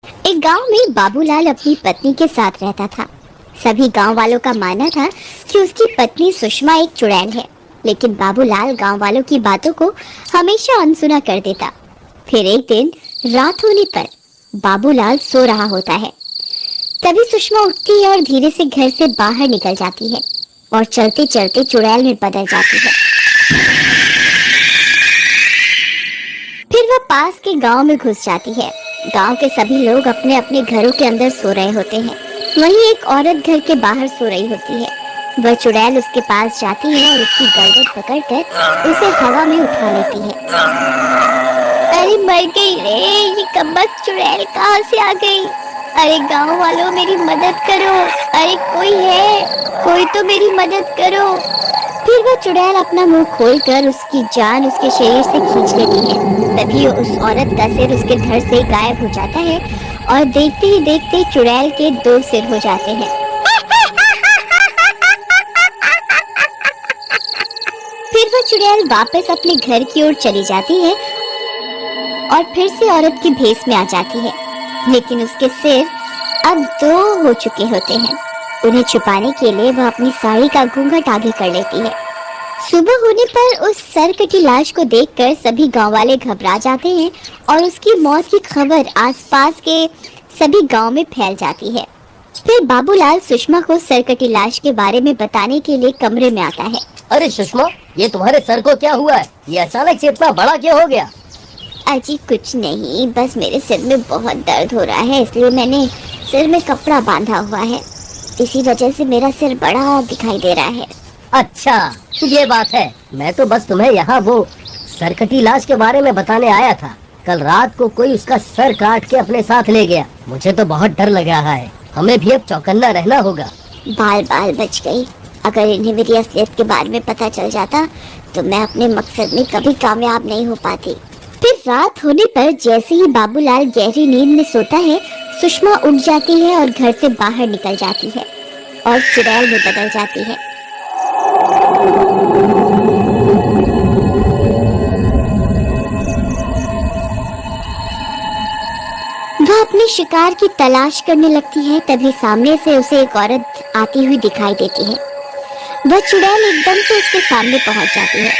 एक गांव में बाबूलाल अपनी पत्नी के साथ रहता था। सभी गांव वालों का मानना था कि उसकी पत्नी सुषमा एक चुड़ैल है, लेकिन बाबूलाल गांव वालों की बातों को हमेशा अनसुना कर देता। फिर एक दिन रात होने पर बाबूलाल सो रहा होता है। तभी सुषमा उठती है और धीरे से घर से बाहर निकल जाती है और चलते चलते चुड़ैल में बदल जाती है। फिर वह पास के गांव में घुस जाती है। गांव के सभी लोग अपने अपने घरों के अंदर सो रहे होते हैं। वहीं एक औरत घर के बाहर सो रही होती है। वह चुड़ैल उसके पास जाती है और उसकी गर्दन पकड़कर उसे हवा में उठा लेती है। अरे मर गई रे, ये कमबख्त चुड़ैल कहाँ से आ गई? अरे गांव वालों मेरी मदद करो, अरे कोई है, कोई तो मेरी मदद करो। फिर वह चुड़ैल अपना मुंह खोलकर उसकी जान उसके शरीर से खींच लेती है। तभी उस औरत का सिर उसके धड़ से गायब हो जाता है और देखते ही देखते चुड़ैल के 2 सिर हो जाते हैं। फिर वह चुड़ैल वापस अपने घर की ओर चली जाती है और फिर से औरत के भेष में आ जाती है, लेकिन उसके सिर अब 2 हो चुके होते हैं। उन्हें छुपाने के लिए वह अपनी साड़ी का घूंघट आगे कर लेती है। सुबह होने पर उस सरकटी लाश को देखकर सभी गांव वाले घबरा जाते हैं और उसकी मौत की खबर आसपास के सभी गांव में फैल जाती है। फिर बाबूलाल सुषमा को सरकटी लाश के बारे में बताने के लिए कमरे में आता है। अरे सुषमा, ये तुम्हारे सर को क्या हुआ है? ये अचानक से इतना बड़ा क्यों हो गया? अजी कुछ नहीं, बस मेरे सिर में बहुत दर्द हो रहा है, इसलिए मैंने सिर में कपड़ा बांधा हुआ है। इसी वजह से मेरा सिर बड़ा दिखाई दे रहा है। अच्छा, ये बात है। मैं तो बस तुम्हें यहाँ वो सरकटी लाश के बारे में बताने आया था। कल रात को कोई उसका सर काट के अपने साथ ले गया। मुझे तो बहुत डर लग रहा है। हमें भी अब चौकन्ना रहना होगा। बाल बाल बच गई। अगर इन्हें मेरी असलियत के बारे में पता चल जाता तो मैं अपने मकसद में कभी कामयाब नहीं हो पाती। फिर रात होने पर जैसे ही बाबूलाल गहरी नींद में सोता है, सुषमा उठ जाती है और घर से बाहर निकल जाती है और चुड़ैल में बदल जाती है। वह अपने शिकार की तलाश करने लगती है। तभी सामने से उसे एक औरत आती हुई दिखाई देती है। वह चुड़ैल एकदम से उसके सामने पहुंच जाती है।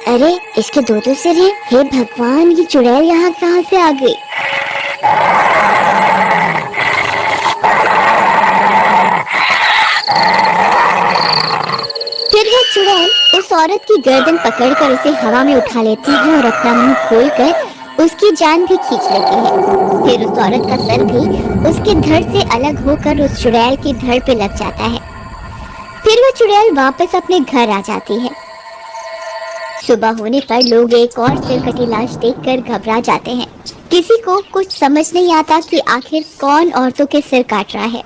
अरे इसके 2 सिर हैं। हे भगवान, ये चुड़ैल यहाँ कहाँ से आ गई? फिर वह चुड़ैल उस औरत की गर्दन पकड़कर उसे हवा में उठा लेती है और अपना मुंह खोलकर उसकी जान भी खींच लेती है। फिर उस औरत का सर भी उसके धड़ से अलग होकर उस चुड़ैल की धड़ पे लग जाता है। फिर वह चुड़ैल वापस अपने घर आ जाती है। सुबह होने पर लोग एक और सिरकटी लाश देखकर घबरा जाते हैं। किसी को कुछ समझ नहीं आता कि आखिर कौन औरतों के सिर काट रहा है।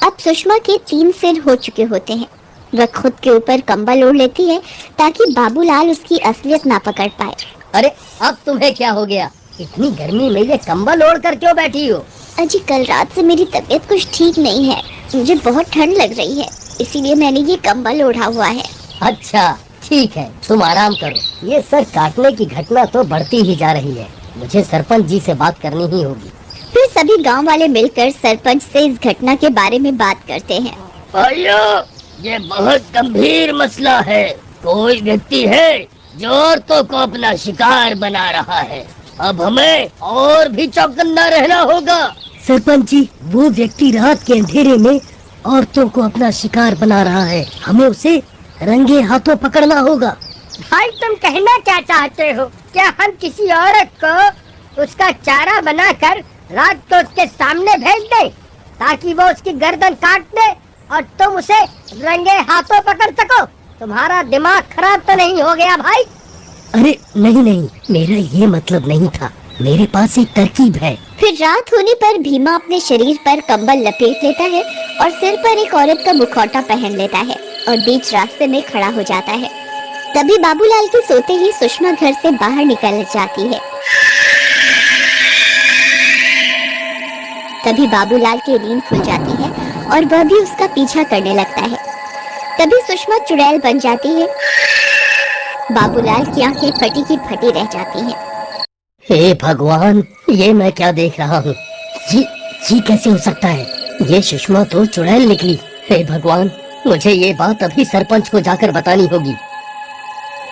अब सुषमा के 3 सिर हो चुके होते हैं। वह खुद के ऊपर कंबल ओढ़ लेती है ताकि बाबूलाल उसकी असलियत ना पकड़ पाए। अरे अब तुम्हें क्या हो गया? इतनी गर्मी में ये कंबल ओढ़ कर क्यों बैठी हो? अजी कल रात से मेरी तबीयत कुछ ठीक नहीं है। मुझे बहुत ठंड लग रही है, इसीलिए मैंने ये कंबल ओढ़ा हुआ है। अच्छा ठीक है, तुम आराम करो। ये सर काटने की घटना तो बढ़ती ही जा रही है। मुझे सरपंच जी से बात करनी ही होगी। फिर सभी गांव वाले मिलकर सरपंच से इस घटना के बारे में बात करते हैं। भाइयों, ये बहुत गंभीर मसला है। कोई व्यक्ति है जो औरतों को अपना शिकार बना रहा है। अब हमें और भी चौकन्ना रहना होगा। सरपंच जी, वो व्यक्ति रात के अंधेरे में औरतों को अपना शिकार बना रहा है। हमें उसे रंगे हाथों पकड़ना होगा। भाई तुम कहना क्या चाहते हो? क्या हम किसी औरत को उसका चारा बनाकर रात को उसके सामने भेज दें ताकि वो उसकी गर्दन काट दे और तुम उसे रंगे हाथों पकड़ सको? तुम्हारा दिमाग खराब तो नहीं हो गया भाई? अरे नहीं नहीं, मेरा ये मतलब नहीं था। मेरे पास एक तरकीब है। फिर रात होने पर भीमा अपने शरीर पर कंबल लपेट लेता है और सिर पर एक औरत का मुखौटा पहन लेता है और बीच रास्ते में खड़ा हो जाता है। तभी बाबूलाल के सोते ही सुषमा घर से बाहर निकल जाती है। तभी बाबूलाल की नींद खुल जाती है और वह भी उसका पीछा करने लगता है। तभी सुषमा चुड़ैल बन जाती है। बाबूलाल की आंखें फटी की फटी रह जाती हैं। हे भगवान, ये मैं क्या देख रहा हूँ? ये कैसे हो सकता है? ये सुषमा तो चुड़ैल निकली। हे भगवान, मुझे ये बात अभी सरपंच को जाकर बतानी होगी।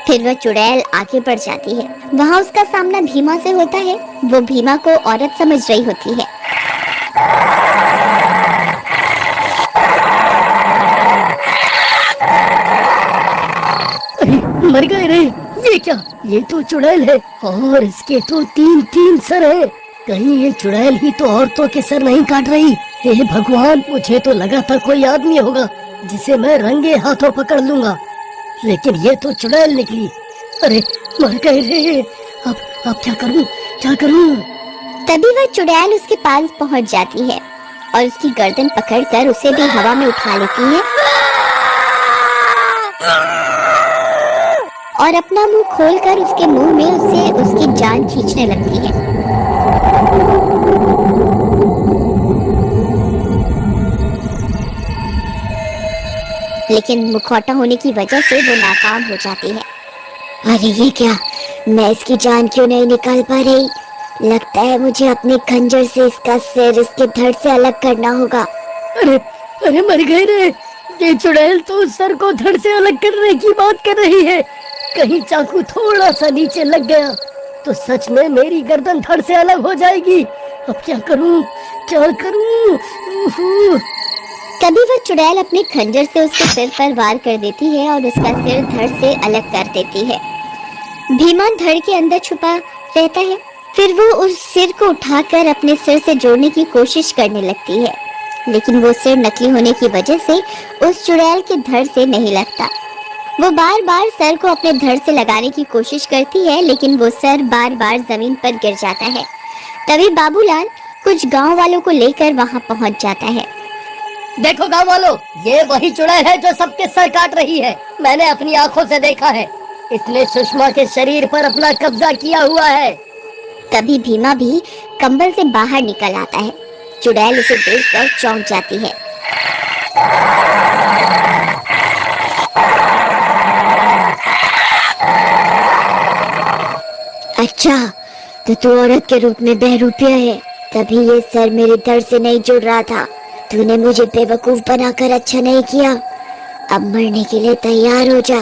फिर वह चुड़ैल आगे बढ़ जाती है। वहाँ उसका सामना भीमा से होता है। वो भीमा को औरत समझ रही होती है। अरे मर गए रे! ये क्या? ये तो चुड़ैल है और इसके तो तीन सर है। कहीं ये चुड़ैल ही तो औरतों के सर नहीं काट रही? हे भगवान, मुझे तो लगा था कोई आदमी होगा जिसे मैं रंगे हाथों पकड़ लूंगा, लेकिन ये तो चुड़ैल निकली। अरे मर गए रे! अब क्या करूं? तभी वह चुड़ैल उसके पास पहुंच जाती है और उसकी गर्दन पकड़कर उसे भी हवा में उठा लेती है और अपना मुंह खोलकर उसके मुंह में उससे उसकी जान खींचने लगती है। लेकिन मुखौटा होने की वजह से वो नाकाम हो जाती है। अरे ये क्या? मैं इसकी जान क्यों नहीं निकाल पा रही? लगता है मुझे अपने खंजर से इसका सिर इसके धड़ से अलग करना होगा। अरे मर गए रे! ये चुड़ैल तो सर को धड़ से अलग करने की बात कर रही है। कहीं चाकू थोड़ा सा नीचे लग गया तो सच में मेरी गर्दन धड़ से अलग हो जाएगी। अब क्या करूं? तभी वह चुड़ैल अपने खंजर से उसके सिर पर वार कर देती है और उसका सिर धड़ से अलग कर देती है। भीमा धड़ के अंदर छुपा रहता है। फिर वो उस सिर को उठाकर अपने सिर से जोड़ने की कोशिश करने लगती है, लेकिन वो सिर नकली होने की वजह से उस चुड़ैल के धड़ से नहीं लगता। वो बार बार सर को अपने धड़ से लगाने की कोशिश करती है, लेकिन वो सर बार बार जमीन पर गिर जाता है। तभी बाबूलाल कुछ गांव वालों को लेकर वहां पहुंच जाता है। देखो गाँव वालों, ये वही चुड़ैल है जो सबके सर काट रही है। मैंने अपनी आंखों से देखा है। इसने सुषमा के शरीर पर अपना कब्जा किया हुआ है। तभी भीमा भी कंबल से बाहर निकल आता है। चुड़ैल उसे देखकर चौंक जाती है। अच्छा, तो तू औरत के रूप में बहरूपिया है। तभी ये सर मेरे धड़ से नहीं जुड़ रहा था। तूने मुझे बेवकूफ बनाकर अच्छा नहीं किया। अब मरने के लिए तैयार हो जा।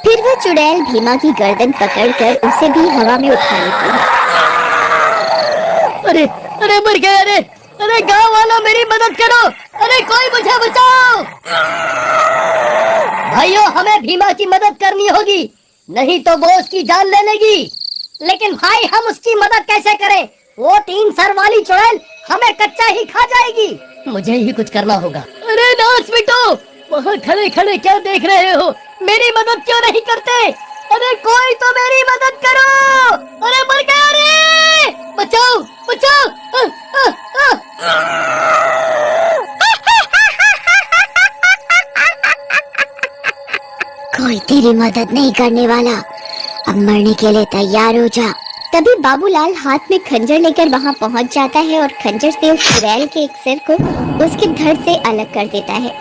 फिर वह चुड़ैल भीमा की गर्दन पकड़कर उसे भी हवा में उठा लेती है। अरे मर गए! अरे गाँव वालों, मेरी मदद करो! अरे कोई मुझे बचाओ! भाइयों, हमें भीमा की मदद करनी होगी, नहीं तो वो उसकी जान ले लेगी। लेकिन भाई, हम उसकी मदद कैसे करें? वो 3 सर वाली चुड़ैल हमें कच्चा ही खा जाएगी। मुझे ही कुछ करना होगा। अरे नाच मिटो! वहाँ खड़े खड़े क्या देख रहे हो? मेरी मदद क्यों नहीं करते? अरे कोई तो मेरी मदद करो! अरे मर गया रे! बचाओ! कोई तेरी मदद नहीं करने वाला। अब मरने के लिए तैयार हो जा। तभी बाबूलाल हाथ में खंजर लेकर वहां पहुंच जाता है और खंजर से उस चुड़ैल के एक सिर को उसके धड़ से अलग कर देता है।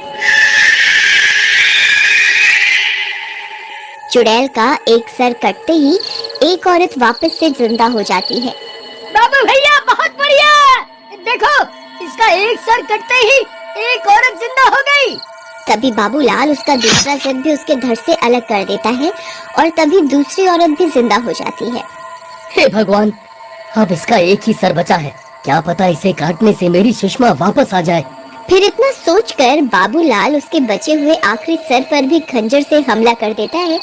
चुड़ैल का एक सर कटते ही एक औरत वापस से जिंदा हो जाती है। बाबू भैया, बहुत बढ़िया! देखो, इसका एक सर कटते ही एक औरत जिंदा हो गई। तभी बाबूलाल उसका दूसरा सर भी उसके धड़ से अलग कर देता है और तभी दूसरी औरत भी जिंदा हो जाती है। हे भगवान, अब इसका एक ही सर बचा है। क्या पता इसे काटने से मेरी सुषमा वापस आ जाए। फिर इतना सोचकर बाबूलाल उसके बचे हुए आखिरी सर पर भी खंजर से हमला कर देता है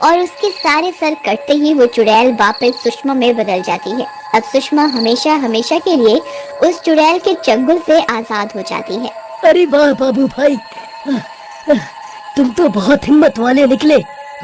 और उसके सारे सर कटते ही वो चुड़ैल वापस सुषमा में बदल जाती है। अब सुषमा हमेशा हमेशा के लिए उस चुड़ैल के चंगुल से आजाद हो जाती है। अरे वाह बाबू भाई, तुम तो बहुत हिम्मत वाले निकले।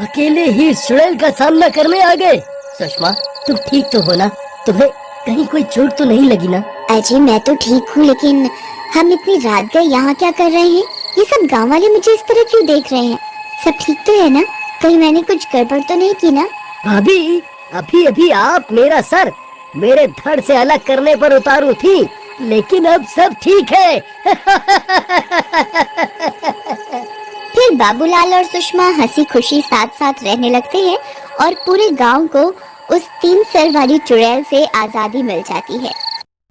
अकेले ही इस चुड़ैल का सामना करने आ गए। सुषमा, तुम ठीक तो हो ना? तुम्हें कहीं कोई चोट तो नहीं लगी ना? अजी, मैं तो ठीक हूँ, लेकिन हम इतनी रात गए यहाँ क्या कर रहे हैं? ये सब गांव वाले मुझे इस तरह क्यों देख रहे हैं? सब ठीक तो है ना? कहीं मैंने कुछ गड़बड़ तो नहीं की ना? भाभी, अभी आप मेरा सर मेरे धड़ से अलग करने पर उतारू थी, लेकिन अब सब ठीक है। फिर बाबूलाल और सुषमा हंसी खुशी साथ साथ रहने लगते हैं और पूरे गांव को उस 3 सर वाली चुड़ैल से आजादी मिल जाती है।